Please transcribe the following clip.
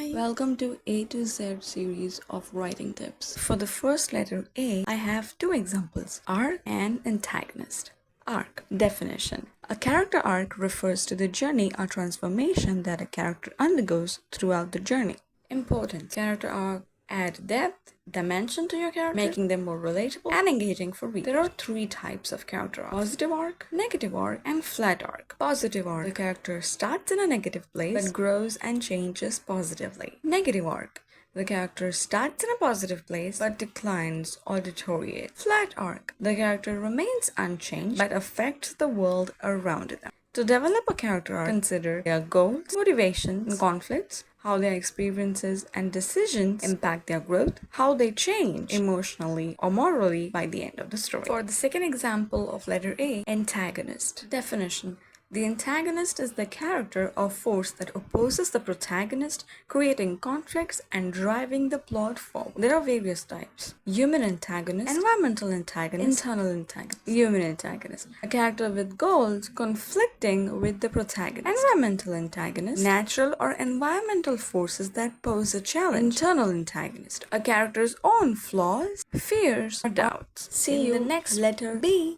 Hi, welcome to A to Z series of writing tips. For the first letter A, I have two examples, arc and antagonist. Arc. Definition. A character arc refers to the journey or transformation that a character undergoes throughout the journey. Important. Character arc add depth, dimension to your character, making them more relatable and engaging for readers. There are three types of character arc: positive arc, negative arc, and flat arc. Positive arc. The character starts in a negative place but grows and changes positively. Negative arc. The character starts in a positive place but declines or deteriorates. Flat arc. The character remains unchanged but affects the world around them. To develop a character arc, consider their goals, motivations, and conflicts, how their experiences and decisions impact their growth, how they change emotionally or morally by the end of the story. For the second example of letter A, antagonist. Definition. The antagonist is the character or force that opposes the protagonist, creating conflicts and driving the plot forward. There are various types: human antagonist, environmental antagonist, internal antagonist. Human antagonist, a character with goals conflicting with the protagonist. Environmental antagonist, natural or environmental forces that pose a challenge. Internal antagonist, a character's own flaws, fears, or doubts. See you in the next letter B.